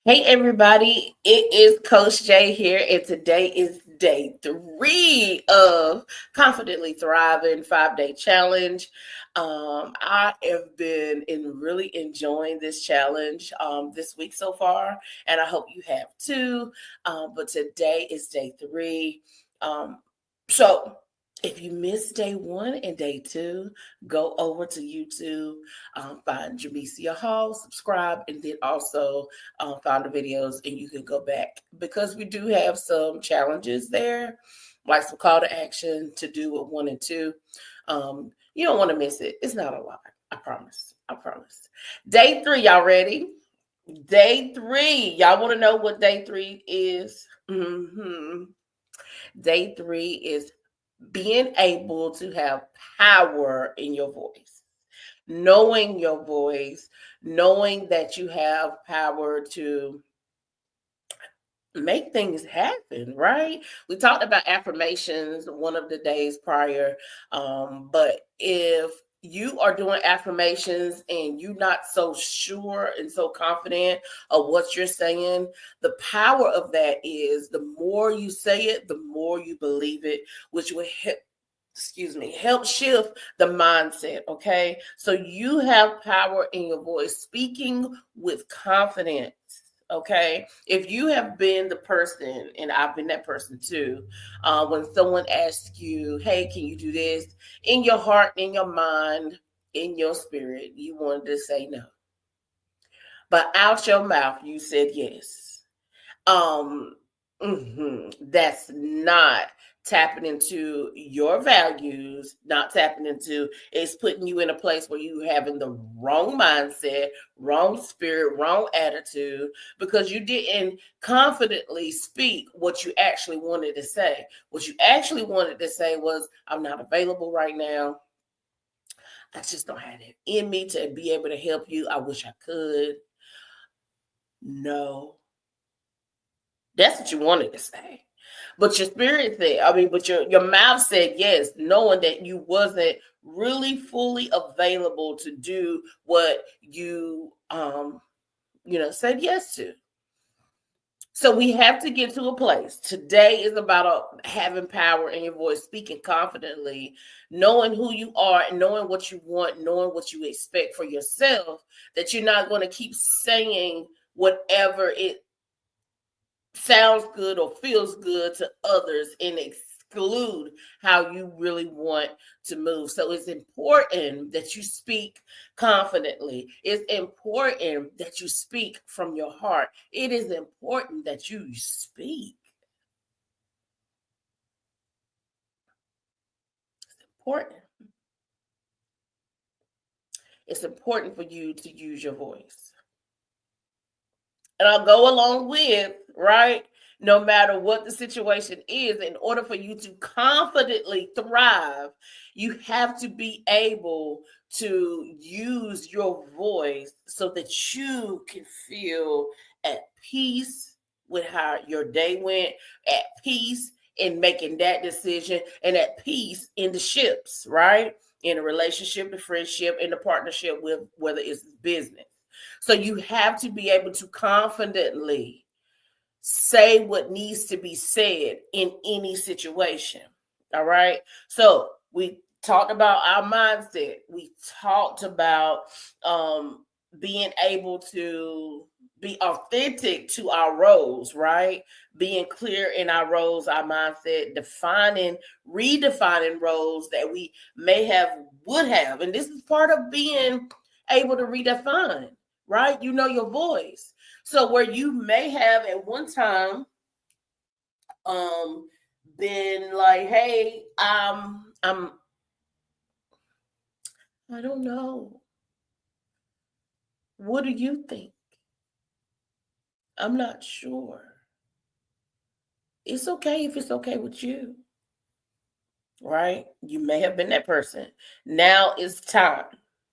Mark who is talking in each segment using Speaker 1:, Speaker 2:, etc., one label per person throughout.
Speaker 1: Hey everybody, it is Coach Jay here, and today is day 3 of Confidently Thriving 5-Day Challenge. I have been really enjoying this challenge this week so far, and I hope you have too. But today is day 3. Um, so if you missed day 1 and day 2, go over to YouTube, find Jamesia Hall, subscribe, and then also find the videos and you can go back because we do have some challenges there, like some call to action to do with 1 and 2. You don't want to miss it. It's not a lot. I promise. I promise. Day 3, y'all ready? Day 3. Y'all want to know what day 3 is? Day 3 is being able to have power in your voice, knowing your voice, knowing that you have power to make things happen, right? We talked about affirmations one of the days prior. But if you are doing affirmations and you're not so sure and so confident of what you're saying, the power of that is the more you say it, the more you believe it, which will help shift the mindset. Okay, so you have power in your voice, speaking with confidence. Okay, if you have been the person, and I've been that person too, when someone asks you, hey, can you do this, in your heart, in your mind, in your spirit, you wanted to say no, but out your mouth you said yes. That's not tapping into your values, not tapping into, it's putting you in a place where you having the wrong mindset, wrong spirit, wrong attitude, because you didn't confidently speak what you actually wanted to say. What you actually wanted to say was, I'm not available right now. I just don't have it in me to be able to help you. I wish I could. No, that's what you wanted to say. But your spirit said, but your mouth said yes, knowing that you wasn't really fully available to do what you said yes to. So we have to get to a place. Today is about having power in your voice, speaking confidently, knowing who you are and knowing what you want, knowing what you expect for yourself, that you're not going to keep saying whatever it sounds good or feels good to others and exclude how you really want to move. So it's important that you speak confidently. It's important that you speak from your heart. It is important that you speak. It's important. It's important for you to use your voice. And I'll go along with, right? No matter what the situation is, in order for you to confidently thrive, you have to be able to use your voice so that you can feel at peace with how your day went, at peace in making that decision, and at peace in the ships, right? In a relationship, the friendship, in the partnership with whether it's business. So you have to be able to confidently say what needs to be said in any situation. All right. So we talked about our mindset. We talked about being able to be authentic to our roles, right? Being clear in our roles, our mindset, redefining roles that we would have. And this is part of being able to redefine, right? You know your voice. So where you may have at one time um been like, hey, I don't know. What do you think? I'm not sure. It's okay if it's okay with you, right? You may have been that person. Now it's time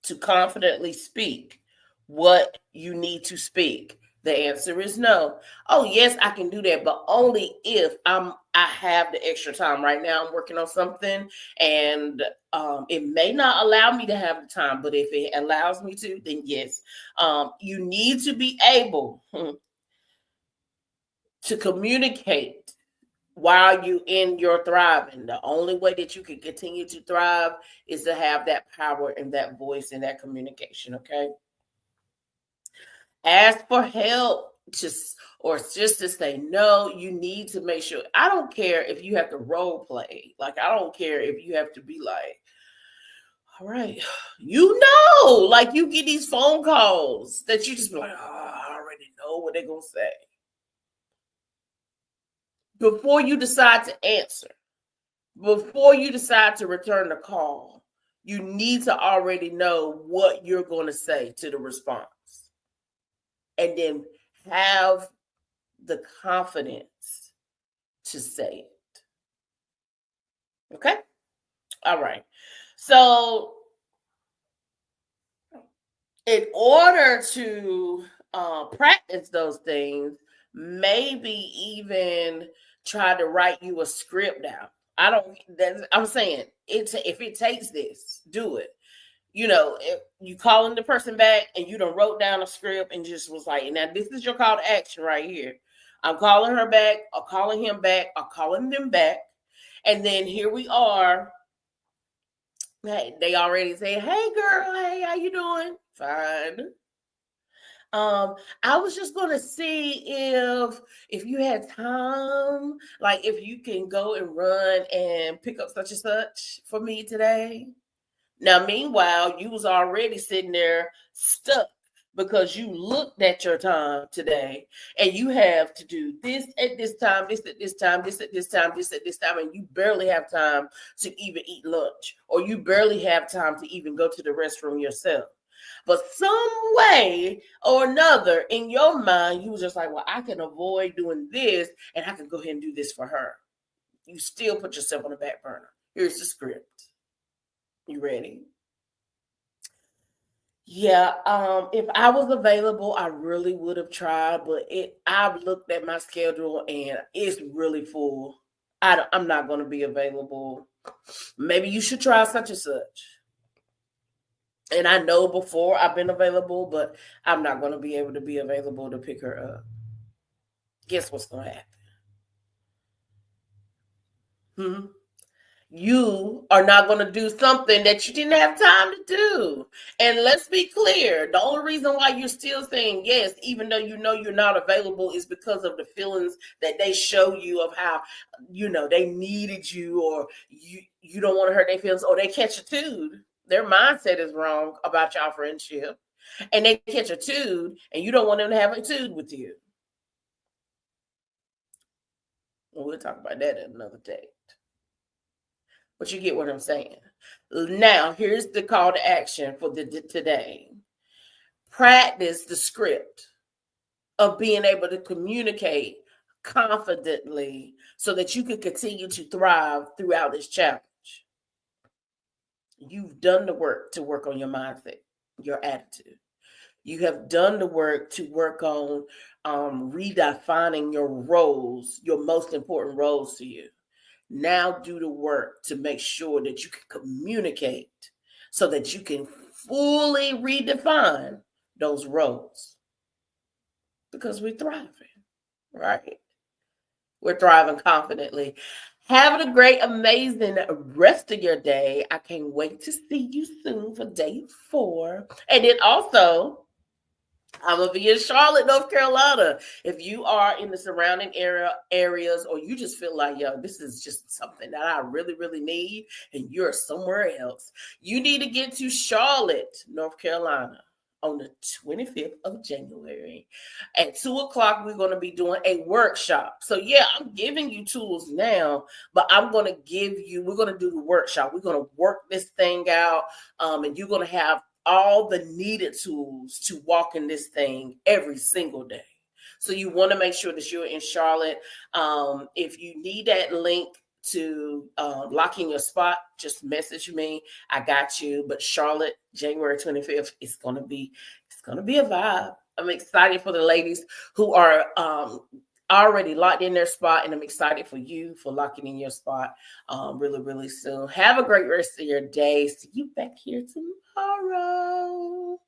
Speaker 1: to confidently speak what you need to speak. The answer is no. Oh, yes, I can do that, but only if I have the extra time. Right now, I'm working on something, and it may not allow me to have the time, but if it allows me to, then yes. You need to be able to communicate while you in your thriving. The only way that you can continue to thrive is to have that power and that voice and that communication. Okay. Ask for help, just to say no. You need to make sure. I don't care if you have to role play. Like, I don't care if you have to be like, all right, like you get these phone calls that you just be like, oh, I already know what they're gonna say. Before you decide to answer, before you decide to return the call, you need to already know what you're going to say to the response. And then have the confidence to say it. Okay? All right. So, in order to practice those things, maybe even try to write you a script down. I'm saying if it takes this, do it. If you calling the person back and you done wrote down a script and just was like, now this is your call to action right here. I'm calling her back, or calling him back, or calling them back. And then here we are. Hey, they already say, hey girl, hey, how you doing? Fine. I was just gonna see if you had time, like if you can go and run and pick up such and such for me today. Now, meanwhile, you was already sitting there stuck because you looked at your time today and you have to do this at this time, this at this time, this at this time, this at this time, and you barely have time to even eat lunch, or you barely have time to even go to the restroom yourself. But some way or another in your mind, you was just like, well, I can avoid doing this and I can go ahead and do this for her. You still put yourself on the back burner. Here's the script. You ready? Yeah, if I was available, I really would have tried, but I've looked at my schedule and it's really full. I'm not going to be available. Maybe you should try such and such. And I know before I've been available, but I'm not going to be able to be available to pick her up. Guess what's going to happen? You are not going to do something that you didn't have time to do. And let's be clear, the only reason why you're still saying yes, even though you know you're not available, is because of the feelings that they show you of how, they needed you, or you don't want to hurt their feelings, or they catch a tude. Their mindset is wrong about y'all friendship, and they catch a tude, and you don't want them to have a tude with you. We'll talk about that at another day. But you get what I'm saying. Now, here's the call to action for today. Practice the script of being able to communicate confidently so that you can continue to thrive throughout this challenge. You've done the work to work on your mindset, your attitude. You have done the work to work on redefining your roles, your most important roles to you. Now do the work to make sure that you can communicate so that you can fully redefine those roles. Because we're thriving, right? We're thriving confidently. Having a great, amazing rest of your day. I can't wait to see you soon for day 4. And then also, I'm going to be in Charlotte, North Carolina. If you are in the surrounding areas, or you just feel like, yo, this is just something that I really, really need, and you're somewhere else, you need to get to Charlotte, North Carolina on the 25th of January. At 2 o'clock, we're going to be doing a workshop. So, yeah, I'm giving you tools now, but we're going to do the workshop. We're going to work this thing out, and you're going to have all the needed tools to walk in this thing every single day. So you want to make sure that you're in Charlotte. If you need that link to lock in your spot, just message me. I got you. But Charlotte, January 25th, it's gonna be a vibe. I'm excited for the ladies who are already locked in their spot, and I'm excited for you for locking in your spot really, really soon. Have a great rest of your day. See you back here tomorrow.